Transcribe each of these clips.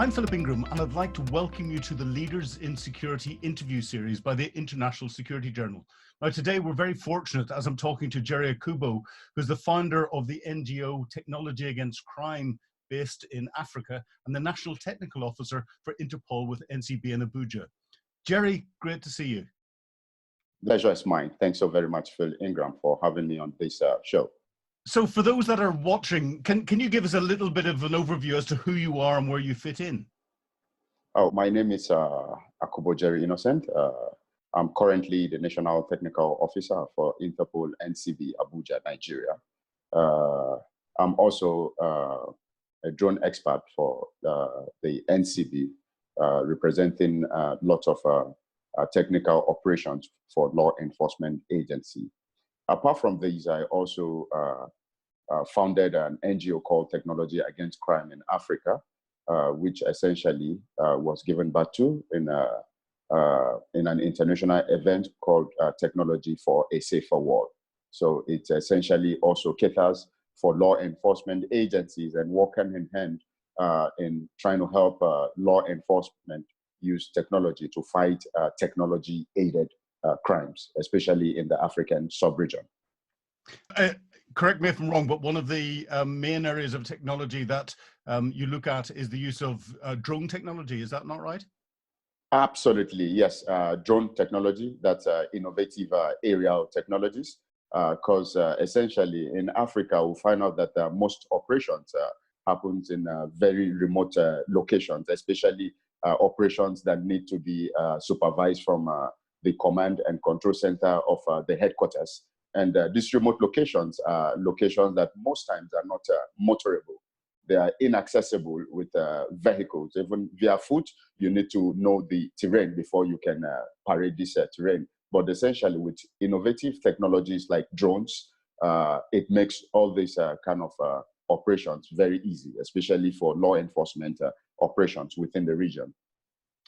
I'm Philip Ingram, and I'd like to welcome you to the Leaders in Security interview series by the International Security Journal. Now, today we're very fortunate as I'm talking to Jerry Akubo, who's the founder of the NGO Technology Against Crime based in Africa and the National Technical Officer for Interpol with NCB in Abuja. Jerry, great to see you. Pleasure is mine. Thanks so very much, Phil Ingram, for having me on this show. So for those that are watching, can you give us a little bit of an overview as to who you are and where you fit in? Oh, my name is Akubo Jerry Innocent. I'm currently the National Technical Officer for Interpol NCB, Abuja, Nigeria. I'm also a drone expert for the NCB, representing lots of technical operations for law enforcement agency. Apart from these, I also founded an NGO called Technology Against Crime in Africa, which essentially was given birth to in an international event called Technology for a Safer World. So it essentially also caters for law enforcement agencies and work hand in hand in trying to help law enforcement use technology to fight technology-aided crimes, especially in the African sub-region. Correct me if I'm wrong, but one of the main areas of technology that you look at is the use of drone technology. Is that not right? Absolutely, yes. Drone technology, that's innovative aerial technologies, because essentially in Africa, we find out that most operations happens in very remote locations, especially operations that need to be supervised from the command and control center of the headquarters. And these remote locations are locations that most times are not motorable. They are inaccessible with vehicles. Even via foot, you need to know the terrain before you can parade this terrain. But essentially with innovative technologies like drones, it makes all these kind of operations very easy, especially for law enforcement operations within the region.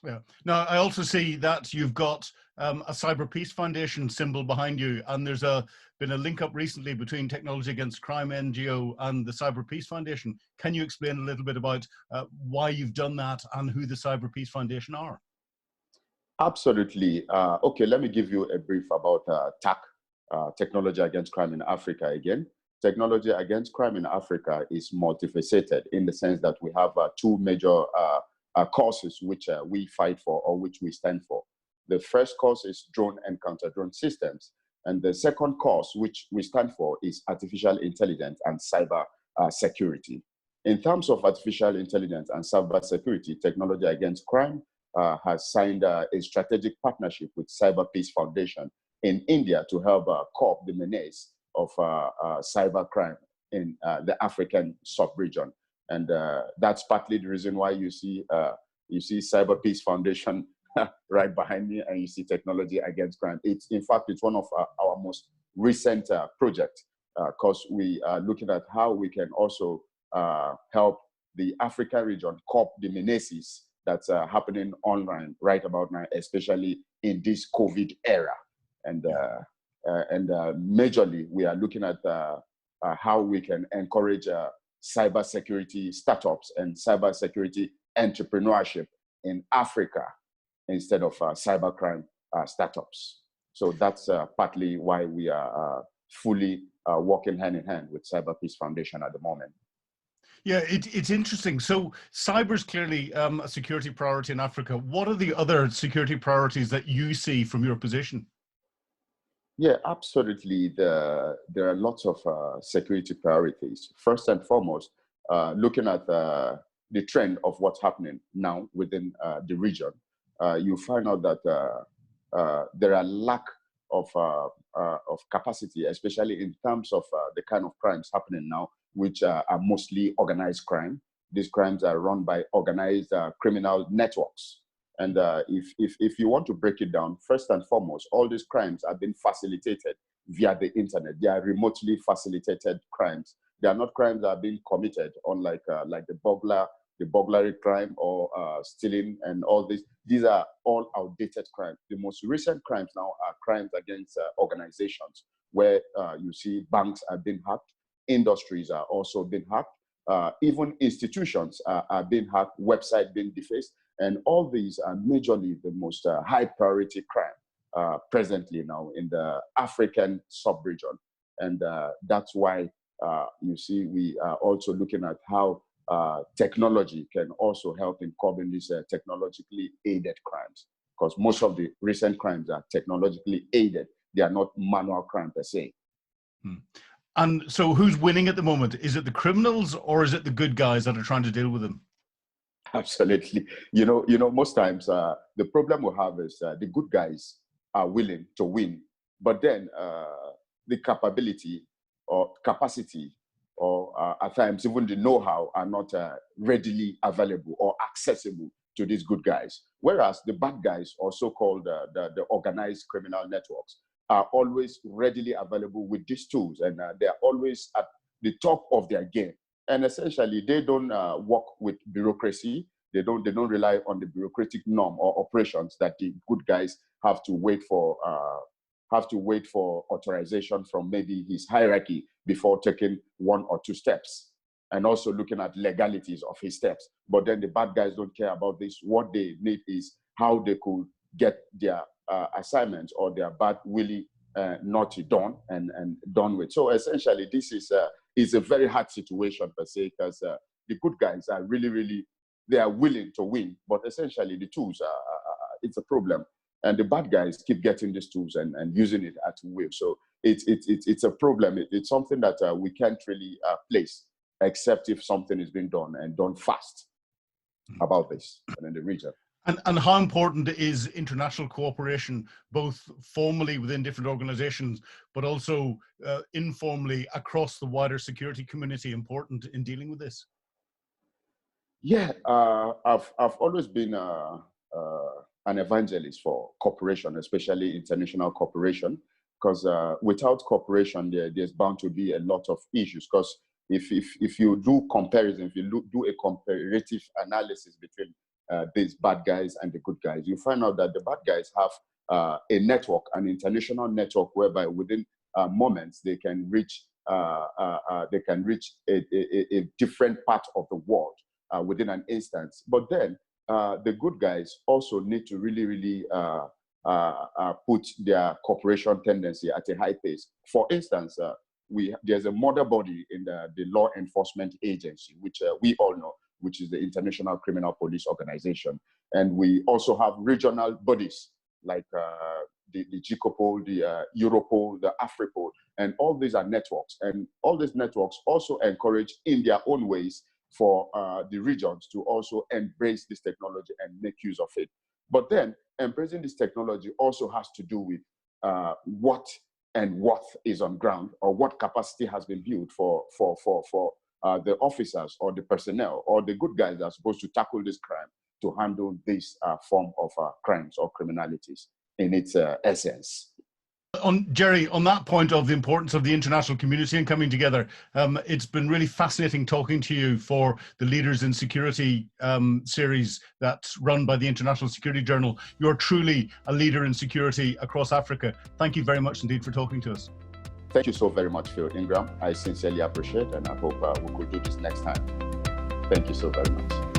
Yeah. Now, I also see that you've got a Cyber Peace Foundation symbol behind you, and there's been a link up recently between Technology Against Crime NGO and the Cyber Peace Foundation. Can you explain a little bit about why you've done that and who the Cyber Peace Foundation are? Absolutely. Okay, let me give you a brief about TAC, Technology Against Crime in Africa again. Technology Against Crime in Africa is multifaceted in the sense that we have two major causes which we fight for or which we stand for. The first cause is drone and counter-drone systems. And the second cause which we stand for is artificial intelligence and cyber security. In terms of artificial intelligence and cyber security, Technology Against Crime has signed a strategic partnership with Cyber Peace Foundation in India to help curb the menace of cyber crime in the African sub-region. And that's partly the reason why you see Cyber Peace Foundation right behind me, and you see Technology Against Crime. In fact, it's one of our most recent projects, because we are looking at how we can also help the African region cope the menaces that's happening online right about now, especially in this COVID era. And majorly, we are looking at how we can encourage cybersecurity startups and cybersecurity entrepreneurship in Africa instead of cybercrime startups. So that's partly why we are fully working hand in hand with Cyber Peace Foundation at the moment. Yeah, it's interesting. So cyber is clearly a security priority in Africa. What are the other security priorities that you see from your position? Yeah, absolutely. There are lots of security priorities. First and foremost, looking at the trend of what's happening now within the region, you find out that there are lack of capacity, especially in terms of the kind of crimes happening now, which are mostly organized crime. These crimes are run by organized criminal networks. And if you want to break it down, first and foremost, all these crimes have been facilitated via the internet. They are remotely facilitated crimes. They are not crimes that are being committed, unlike like the burglary crime or stealing and all this. These are all outdated crimes. The most recent crimes now are crimes against organizations, where you see banks are being hacked, industries are also being hacked, even institutions are being hacked, website being defaced, and all these are majorly the most high priority crime presently now in the African sub-region. And that's why you see we are also looking at how technology can also help in curbing these technologically aided crimes, because most of the recent crimes are technologically aided. They are not manual crime per se. And so who's winning at the moment? Is it the criminals or is it the good guys that are trying to deal with them? Absolutely. You know, most times the problem we have is the good guys are willing to win, but then the capability or capacity or at times even the know-how are not readily available or accessible to these good guys. Whereas the bad guys, or so-called the organized criminal networks, are always readily available with these tools, and they're always at the top of their game. And essentially, they don't work with bureaucracy. They don't rely on the bureaucratic norm or operations that the good guys have to wait for authorization from maybe his hierarchy before taking one or two steps, and also looking at legalities of his steps. But then the bad guys don't care about this. What they need is how they could get their assignments or their bad willy naughty done and done with. So essentially, this is a very hard situation per se, because the good guys are really they are willing to win, but essentially the tools it's a problem. And the bad guys keep getting these tools and using it at will. So it's a problem. It's something that we can't really place, except if something is being done and done fast about this and in the region. And how important is international cooperation, both formally within different organizations, but also informally across the wider security community, important in dealing with this? Yeah, I've always been an evangelist for cooperation, especially international cooperation, because without cooperation, there's bound to be a lot of issues. Because if you do comparison, if you do a comparative analysis between these bad guys and the good guys, you find out that the bad guys have a network, an international network, whereby within moments they can reach a different part of the world within an instance. But then the good guys also need to really put their cooperation tendency at a high pace. For instance, there's a mother body in the law enforcement agency, which we all know, which is the International Criminal Police Organization. And we also have regional bodies like the GICOPOL, the Europol, the AFRIPOL, and all these are networks. And all these networks also encourage in their own ways for the regions to also embrace this technology and make use of it. But then embracing this technology also has to do with what is on ground, or what capacity has been built for the officers or the personnel or the good guys that are supposed to tackle this crime, to handle this form of crimes or criminalities in its essence. Jerry, on that point of the importance of the international community and coming together, it's been really fascinating talking to you for the Leaders in Security series that's run by the International Security Journal. You're truly a leader in security across Africa. Thank you very much indeed for talking to us. Thank you so very much, Phil Ingram. I sincerely appreciate, and I hope we could do this next time. Thank you so very much.